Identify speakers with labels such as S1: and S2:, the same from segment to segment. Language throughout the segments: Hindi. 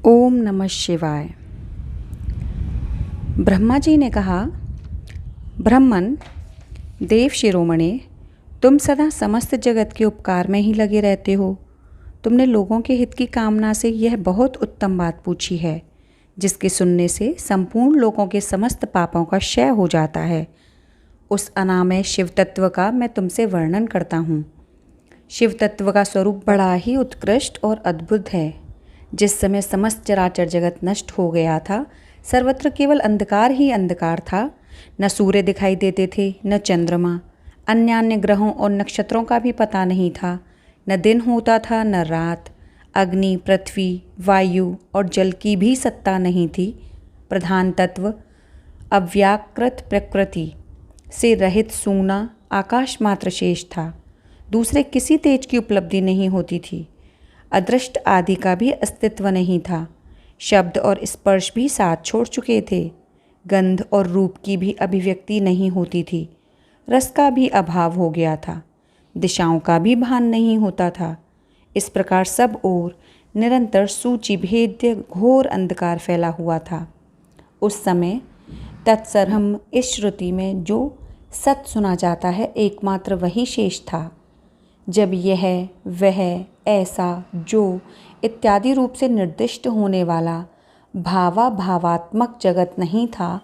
S1: ओम नमः शिवाय। ब्रह्मा जी ने कहा, ब्रह्मन, देव शिरोमणे, तुम सदा समस्त जगत के उपकार में ही लगे रहते हो। तुमने लोगों के हित की कामना से यह बहुत उत्तम बात पूछी है, जिसके सुनने से संपूर्ण लोगों के समस्त पापों का क्षय हो जाता है। उस अनामय शिव तत्व का मैं तुमसे वर्णन करता हूँ। शिव तत्व का स्वरूप बड़ा ही उत्कृष्ट और अद्भुत है। जिस समय समस्त चराचर जगत नष्ट हो गया था, सर्वत्र केवल अंधकार ही अंधकार था। न सूर्य दिखाई देते थे, न चंद्रमा। अन्य ग्रहों और नक्षत्रों का भी पता नहीं था। न दिन होता था, न रात। अग्नि, पृथ्वी, वायु और जल की भी सत्ता नहीं थी। प्रधान तत्व अव्याकृत प्रकृति से रहित सूना आकाश मात्र शेष था। दूसरे किसी तेज की उपलब्धि नहीं होती थी। अदृष्ट आदि का भी अस्तित्व नहीं था। शब्द और स्पर्श भी साथ छोड़ चुके थे। गंध और रूप की भी अभिव्यक्ति नहीं होती थी। रस का भी अभाव हो गया था। दिशाओं का भी भान नहीं होता था। इस प्रकार सब ओर निरंतर सूचिभेद्य घोर अंधकार फैला हुआ था। उस समय तत्सर्वम इस श्रुति में जो सत सुना जाता है, एकमात्र वही शेष था। जब यह, वह, ऐसा, जो इत्यादि रूप से निर्दिष्ट होने वाला भावात्मक जगत नहीं था,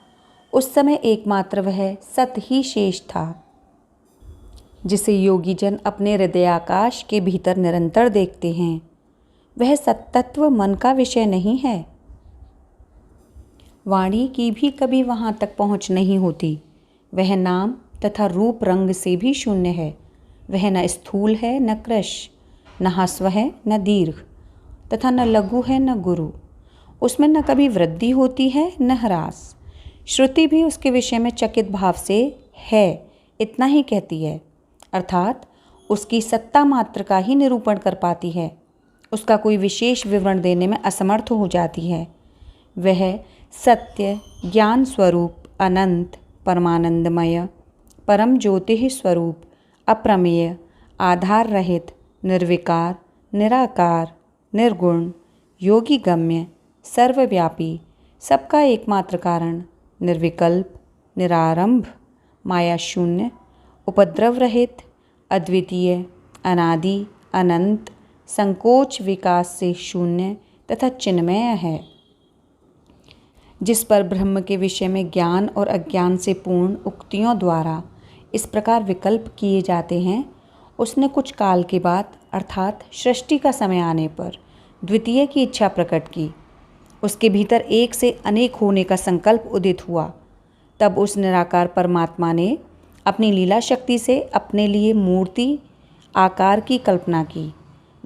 S1: उस समय एकमात्र वह सत ही शेष था, जिसे योगी जन अपने हृदयाकाश के भीतर निरंतर देखते हैं। वह सत्तत्व मन का विषय नहीं है। वाणी की भी कभी वहाँ तक पहुँच नहीं होती। वह नाम तथा रूप रंग से भी शून्य है। वह न स्थूल है, न कृश, न ह्रस्व है, न दीर्घ, तथा न लघु है, न गुरु। उसमें न कभी वृद्धि होती है, न ह्रास। श्रुति भी उसके विषय में चकित भाव से है इतना ही कहती है, अर्थात उसकी सत्ता मात्र का ही निरूपण कर पाती है। उसका कोई विशेष विवरण देने में असमर्थ हो जाती है। वह सत्य, ज्ञान स्वरूप, अनंत, परमानंदमय, परम ज्योति स्वरूप, अप्रमेय, आधार रहित, निर्विकार, निराकार, निर्गुण, योगी गम्य, सर्वव्यापी, सबका एकमात्र कारण, निर्विकल्प, निरारंभ, माया शून्य, उपद्रव रहित, अद्वितीय, अनादि, अनंत, संकोच विकास से शून्य तथा चिन्मय है। जिस पर ब्रह्म के विषय में ज्ञान और अज्ञान से पूर्ण उक्तियों द्वारा इस प्रकार विकल्प किए जाते हैं, उसने कुछ काल के बाद, अर्थात सृष्टि का समय आने पर, द्वितीय की इच्छा प्रकट की। उसके भीतर एक से अनेक होने का संकल्प उदित हुआ। तब उस निराकार परमात्मा ने अपनी लीला शक्ति से अपने लिए मूर्ति आकार की कल्पना की।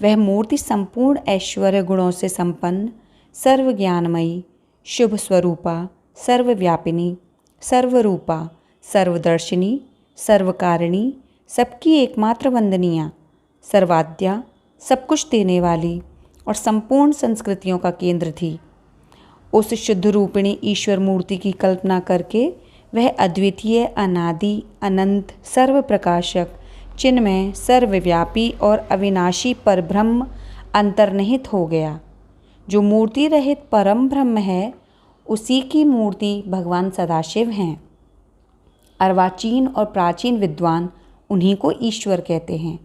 S1: वह मूर्ति संपूर्ण ऐश्वर्य गुणों से संपन्न, सर्वज्ञानमयी, शुभ स्वरूपा, सर्वव्यापिनी, सर्वरूपा, सर्वदर्शिनी, सर्वकारिणी, सबकी एकमात्र वंदनिया, सर्वाद्या, सब कुछ देने वाली और संपूर्ण संस्कृतियों का केंद्र थी। उस शुद्ध रूपिणी ईश्वर मूर्ति की कल्पना करके वह अद्वितीय, अनादि, अनंत, सर्व प्रकाशक, चिन्मय, सर्वव्यापी और अविनाशी परब्रह्म अंतर्निहित हो गया। जो मूर्ति रहित परम ब्रह्म है, उसी की मूर्ति भगवान सदाशिव हैं। अर्वाचीन और प्राचीन विद्वान उन्हीं को ईश्वर कहते हैं।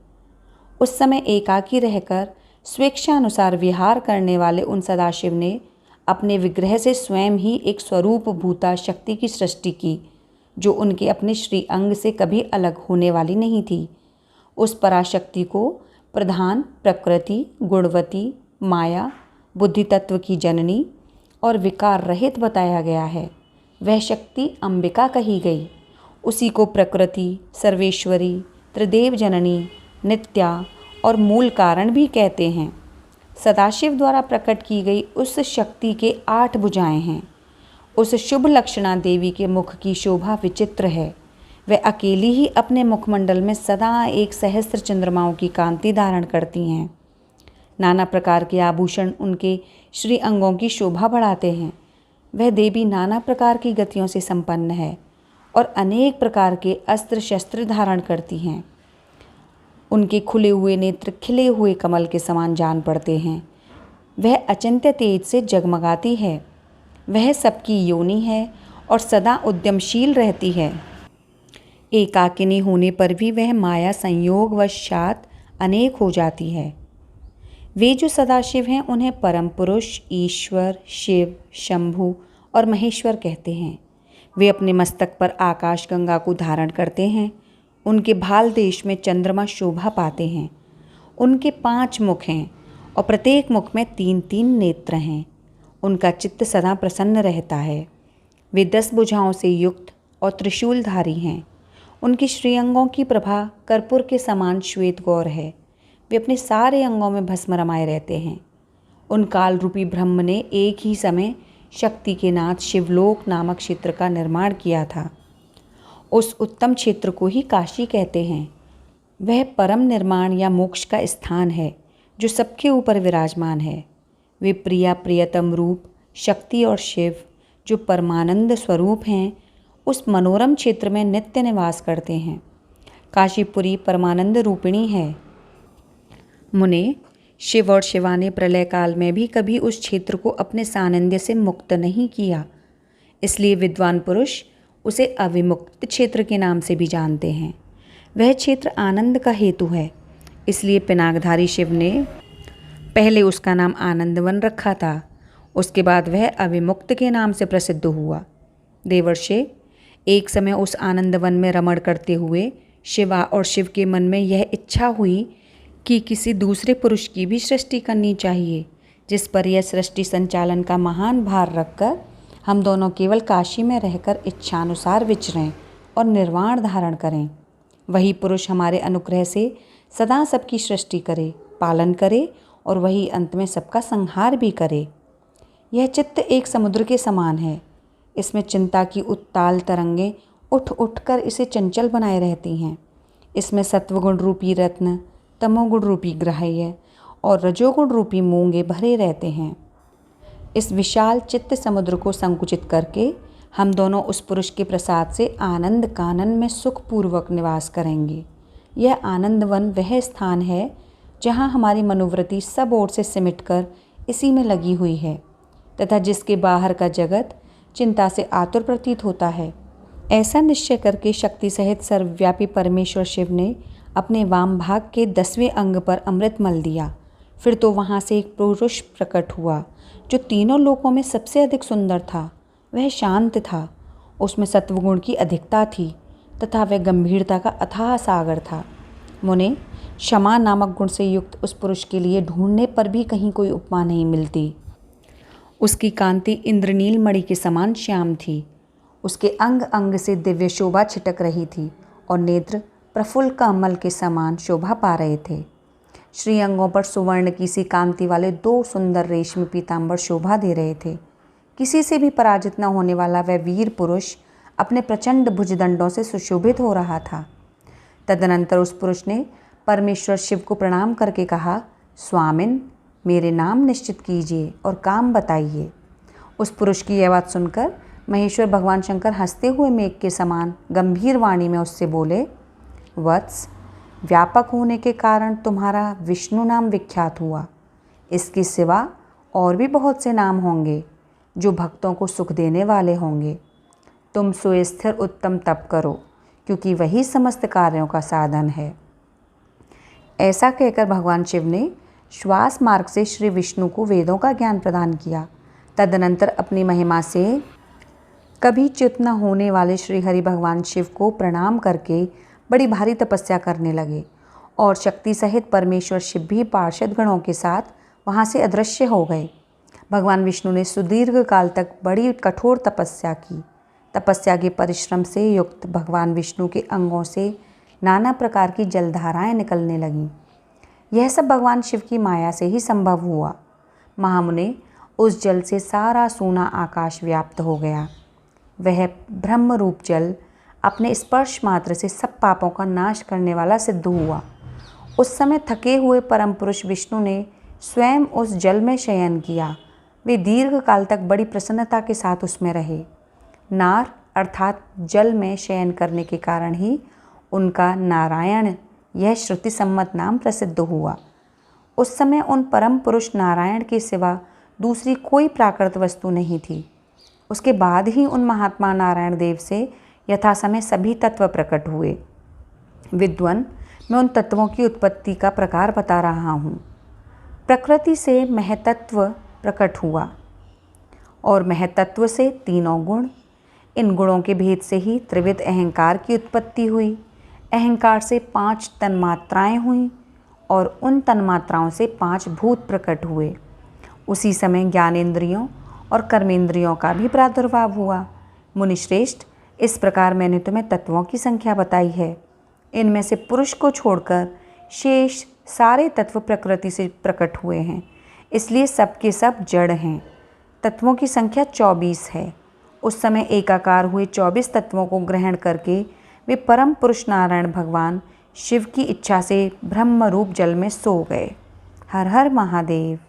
S1: उस समय एकाकी रहकर स्वेच्छानुसार विहार करने वाले उन सदाशिव ने अपने विग्रह से स्वयं ही एक स्वरूप भूता शक्ति की सृष्टि की, जो उनके अपने श्री अंग से कभी अलग होने वाली नहीं थी। उस पराशक्ति को प्रधान, प्रकृति, गुणवती, माया, बुद्धि तत्व की जननी और विकार रहित बताया गया है। वह शक्ति अंबिका कही गई। उसी को प्रकृति, सर्वेश्वरी, त्रिदेव जननी, नित्या और मूल कारण भी कहते हैं। सदाशिव द्वारा प्रकट की गई उस शक्ति के 8 भुजाएं हैं। उस शुभ लक्षणा देवी के मुख की शोभा विचित्र है। वह अकेली ही अपने मुखमंडल में सदा एक सहस्त्र चंद्रमाओं की कांति धारण करती हैं। नाना प्रकार के आभूषण उनके श्री अंगों की शोभा बढ़ाते हैं। वह देवी नाना प्रकार की गतियों से संपन्न है और अनेक प्रकार के अस्त्र शस्त्र धारण करती हैं। उनके खुले हुए नेत्र खिले हुए कमल के समान जान पड़ते हैं। वह अचिंत्य तेज से जगमगाती है। वह सबकी योनि है और सदा उद्यमशील रहती है। एकाकिनी होने पर भी वह माया संयोगवशात अनेक हो जाती है। वे जो सदाशिव हैं उन्हें परम पुरुष, ईश्वर, शिव, शंभु और महेश्वर कहते हैं। वे अपने मस्तक पर आकाश गंगा को धारण करते हैं। उनके भाल देश में चंद्रमा शोभा पाते हैं। उनके 5 मुख हैं और प्रत्येक मुख में 3-3 नेत्र हैं। उनका चित्त सदा प्रसन्न रहता है। वे 10 भुजाओं से युक्त और त्रिशूलधारी हैं। उनकी श्रीअंगों की प्रभा कर्पूर के समान श्वेत गौर है। वे अपने सारे अंगों में भस्म रमाए रहते हैं। उन काल रूपी ब्रह्म ने एक ही समय शक्ति के नाथ शिवलोक नामक क्षेत्र का निर्माण किया था। उस उत्तम क्षेत्र को ही काशी कहते हैं। वह परम निर्माण या मोक्ष का स्थान है जो सबके ऊपर विराजमान है। वे प्रिया प्रियतम रूप, शक्ति और शिव जो परमानंद स्वरूप हैं, उस मनोरम क्षेत्र में नित्य निवास करते हैं। काशीपुरी परमानंद रूपिणी है। मुने, शिव और शिवा ने प्रलय काल में भी कभी उस क्षेत्र को अपने सानिध्य से मुक्त नहीं किया। इसलिए विद्वान पुरुष उसे अविमुक्त क्षेत्र के नाम से भी जानते हैं। वह क्षेत्र आनंद का हेतु है। इसलिए पिनाकधारी शिव ने पहले उसका नाम आनंदवन रखा था। उसके बाद वह अविमुक्त के नाम से प्रसिद्ध हुआ। देवर्षि, एक समय उस आनंदवन में रमण करते हुए शिवा और शिव के मन में यह इच्छा हुई कि किसी दूसरे पुरुष की भी सृष्टि करनी चाहिए, जिस पर यह सृष्टि संचालन का महान भार रखकर हम दोनों केवल काशी में रहकर इच्छानुसार विचरें और निर्वाण धारण करें। वही पुरुष हमारे अनुग्रह से सदा सबकी सृष्टि करे, पालन करे और वही अंत में सबका संहार भी करे। यह चित्त एक समुद्र के समान है। इसमें चिंता की उत्ताल तरंगें उठ उठकर इसे चंचल बनाए रहती हैं। इसमें सत्वगुण रूपी रत्न, तमोगुण रूपी ग्राह्य और रजोगुण रूपी मूंगे भरे रहते हैं। इस विशाल चित्त समुद्र को संकुचित करके हम दोनों उस पुरुष के प्रसाद से आनंद कानन में सुखपूर्वक निवास करेंगे। यह आनंदवन वह स्थान है जहाँ हमारी मनोवृत्ति सब ओर से सिमटकर इसी में लगी हुई है तथा जिसके बाहर का जगत चिंता से आतुर प्रतीत होता है। ऐसा निश्चय करके शक्ति सहित सर्वव्यापी परमेश्वर शिव ने अपने वाम भाग के 10वें अंग पर अमृत मल दिया। फिर तो वहाँ से एक पुरुष प्रकट हुआ जो तीनों लोकों में सबसे अधिक सुंदर था। वह शांत था, उसमें सत्वगुण की अधिकता थी तथा वह गंभीरता का अथाह सागर था। मुने, क्षमा नामक गुण से युक्त उस पुरुष के लिए ढूंढने पर भी कहीं कोई उपमा नहीं मिलती। उसकी कांति इंद्रनील मणि के समान श्याम थी। उसके अंग अंग से दिव्य शोभा छिटक रही थी और नेत्र प्रफुल्ल कमल के समान शोभा पा रहे थे। श्रीअंगों पर सुवर्ण की सी कांति वाले 2 सुंदर रेशमी पीतांबर शोभा दे रहे थे। किसी से भी पराजित न होने वाला वह वीर पुरुष अपने प्रचंड भुजदंडों से सुशोभित हो रहा था। तदनंतर उस पुरुष ने परमेश्वर शिव को प्रणाम करके कहा, स्वामिन, मेरे नाम निश्चित कीजिए और काम बताइए। उस पुरुष की यह बात सुनकर महेश्वर भगवान शंकर हंसते हुए मेघ के समान गंभीर वाणी में उससे बोले, वत्स, व्यापक होने के कारण तुम्हारा विष्णु नाम विख्यात हुआ। इसके सिवा और भी बहुत से नाम होंगे जो भक्तों को सुख देने वाले होंगे। तुम सुस्थिर उत्तम तप करो, क्योंकि वही समस्त कार्यों का साधन है। ऐसा कहकर भगवान शिव ने श्वास मार्ग से श्री विष्णु को वेदों का ज्ञान प्रदान किया। तदनंतर अपनी महिमा से कभी च्युत न होने वाले श्री हरि भगवान शिव को प्रणाम करके बड़ी भारी तपस्या करने लगे और शक्ति सहित परमेश्वर शिव भी पार्षद गणों के साथ वहाँ से अदृश्य हो गए। भगवान विष्णु ने सुदीर्घ काल तक बड़ी कठोर तपस्या की। तपस्या के परिश्रम से युक्त भगवान विष्णु के अंगों से नाना प्रकार की जलधाराएं निकलने लगीं। यह सब भगवान शिव की माया से ही संभव हुआ। महामुने, उस जल से सारा सोना आकाश व्याप्त हो गया। वह ब्रह्म रूप जल अपने स्पर्श मात्र से सब पापों का नाश करने वाला सिद्ध हुआ। उस समय थके हुए परम पुरुष विष्णु ने स्वयं उस जल में शयन किया। वे दीर्घ काल तक बड़ी प्रसन्नता के साथ उसमें रहे। नार अर्थात जल में शयन करने के कारण ही उनका नारायण यह श्रुति सम्मत नाम प्रसिद्ध हुआ। उस समय उन परम पुरुष नारायण के सिवा दूसरी कोई प्राकृत वस्तु नहीं थी। उसके बाद ही उन महात्मा नारायण देव से यथासमय सभी तत्व प्रकट हुए। विद्वन, मैं उन तत्वों की उत्पत्ति का प्रकार बता रहा हूँ। प्रकृति से महतत्व प्रकट हुआ और महतत्व से तीनों गुण। इन गुणों के भेद से ही त्रिविध अहंकार की उत्पत्ति हुई। अहंकार से 5 तन्मात्राएं हुईं और उन तन्मात्राओं से 5 भूत प्रकट हुए। उसी समय ज्ञानेंद्रियों और कर्मेंद्रियों का भी प्रादुर्भाव हुआ। मुनिश्रेष्ठ, इस प्रकार मैंने तुम्हें तत्वों की संख्या बताई है। इनमें से पुरुष को छोड़कर शेष सारे तत्व प्रकृति से प्रकट हुए हैं, इसलिए सबके सब जड़ हैं। तत्वों की संख्या 24 है। उस समय एकाकार हुए 24 तत्वों को ग्रहण करके वे परम पुरुष नारायण भगवान शिव की इच्छा से ब्रह्म रूप जल में सो गए। हर हर महादेव।